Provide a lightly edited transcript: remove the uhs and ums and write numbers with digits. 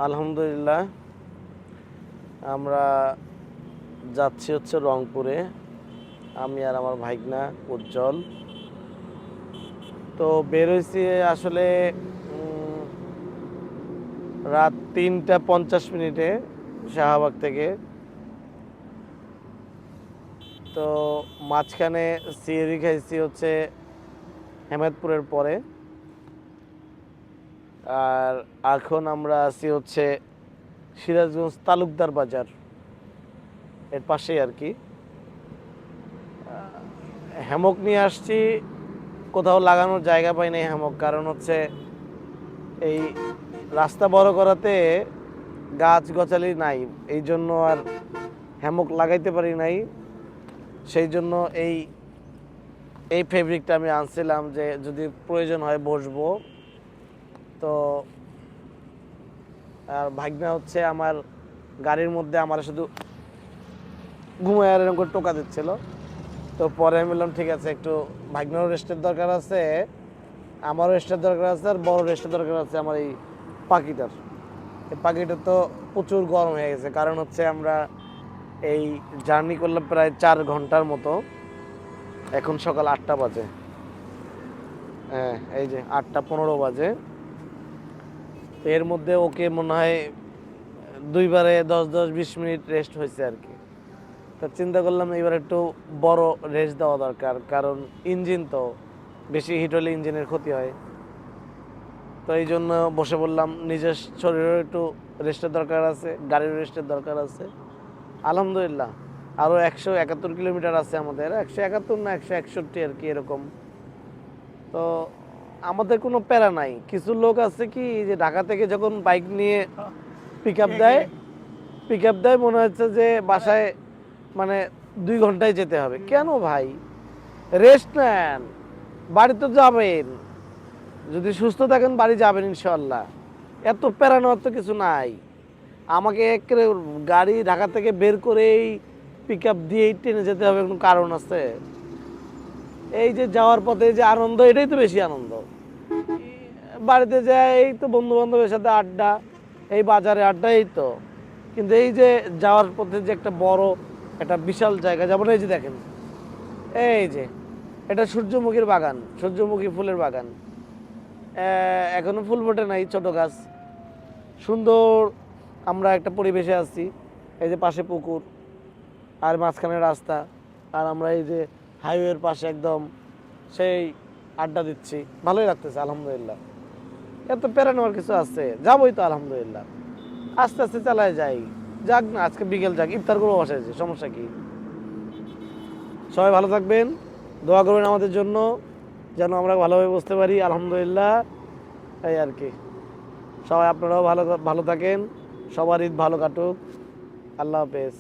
আলহামদুলিল্লাহ, আমরা যাচ্ছি হচ্ছে রংপুরে। আমি আর আমার ভাইগনা উজ্জ্বল। তো বের হয়েছি আসলে উম, রাত 3টা 50 মিনিটে শাহবাগ থেকে। তো মাঝখানে সিএরি খাইছি হচ্ছে হেমায়তপুরের পরে। আর এখন আমরা আছি হচ্ছে সিরাজগঞ্জ তালুকদার বাজার এর পাশেই আর কি। হ্যামক নিয়ে আসছি, কোথাও লাগানোর জায়গা পাই নাই হ্যামক, কারণ হচ্ছে এই রাস্তা বড় করাতে গাছ গছালি নাই, এই জন্য আর হ্যামক লাগাইতে পারি নাই। সেই জন্য এই এই ফেব্রিকটা আমি আনছিলাম যে যদি প্রয়োজন হয় বসবো। তো আর ভাগনা হচ্ছে আমার গাড়ির মধ্যে আমার শুধু ঘুমায় আর এরকম করে টোকা দিচ্ছিল। তো পরে আমি বললাম ঠিক আছে, একটু ভাগনারও রেস্টের দরকার আছে, আমারও রেস্টের দরকার আছে, আর বড় রেস্টের দরকার আছে আমার এই পাখিটার। এই পাখিটা তো প্রচুর গরম হয়ে গেছে, কারণ হচ্ছে আমরা এই জার্নি করলাম প্রায় 4 ঘন্টার মতো। এখন সকাল 8টা বাজে। হ্যাঁ, এই যে 8টা 15 বাজে। তো এর মধ্যে ওকে মনে হয় দুইবারে 10-10-20 মিনিট রেস্ট হয়েছে আর কি। তো চিন্তা করলাম এবার একটু বড় রেস্ট দেওয়া দরকার, কারণ ইঞ্জিন তো বেশি হিট হলে ইঞ্জিনের ক্ষতি হয়। তো এই জন্য বসে বললাম, নিজের শরীরের একটু রেস্টের দরকার আছে, গাড়ির রেস্টের দরকার আছে। আলহামদুলিল্লাহ, আরও 171 কিলোমিটার আছে আমাদের, 171 না 161 আর কি এরকম। তো আমাদের কোনো প্যারা নাই। কিছু লোক আছে কি যে ঢাকা থেকে যখন বাইক নিয়ে পিক আপ দেয় মনে হচ্ছে যে বাসায় মানে 2 ঘন্টায় যেতে হবে। কেন ভাই, রেস্ট নেন, বাড়ি তো যাবেন, যদি সুস্থ থাকেন বাড়ি যাবেন ইনশাল্লাহ। এত প্যারা নেওয়ার তো কিছু নাই। আমাকে একেবারে গাড়ি ঢাকা থেকে বের করেই পিক আপ দিয়েই ট্রেনে যেতে হবে, কোনো কারণ আছে? এই যে যাওয়ার পথে যে আনন্দ, এটাই তো বেশি আনন্দ। বাড়িতে যাই এই তো বন্ধু বান্ধবের সাথে আড্ডা, এই বাজারে আড্ডা, এই তো। কিন্তু এই যে যাওয়ার পথে যে একটা বড় একটা বিশাল জায়গা, যেমন এই যে দেখেন, এই যে এটা সূর্যমুখীর বাগান, সূর্যমুখী ফুলের বাগান। এখনো ফুল ফোটে নাই, ছোট গাছ, সুন্দর। আমরা একটা পরিবেশে আছি, এই যে পাশে পুকুর আর মাঝখানে রাস্তা, আর আমরা এই যে হাইওয়ের পাশে একদম সেই আড্ডা দিচ্ছি, ভালোই লাগতেছে আলহামদুলিল্লাহ। এত প্যারা নেওয়ার কিছু আছে? যাবোই তো আলহামদুলিল্লাহ, আস্তে আস্তে চালায় যাই। যাক না, আজকে বিকেল যাক, ইফতার করবো বাসায়, সমস্যা কি? সবাই ভালো থাকবেন, দোয়া করবেন আমাদের জন্য যেন আমরা ভালোভাবে বুঝতে পারি। আলহামদুলিল্লাহ, এই আর কি। সবাই আপনারাও ভালো ভালো থাকেন, সবার ঈদ ভালো কাটুক। আল্লাহ হাফেজ।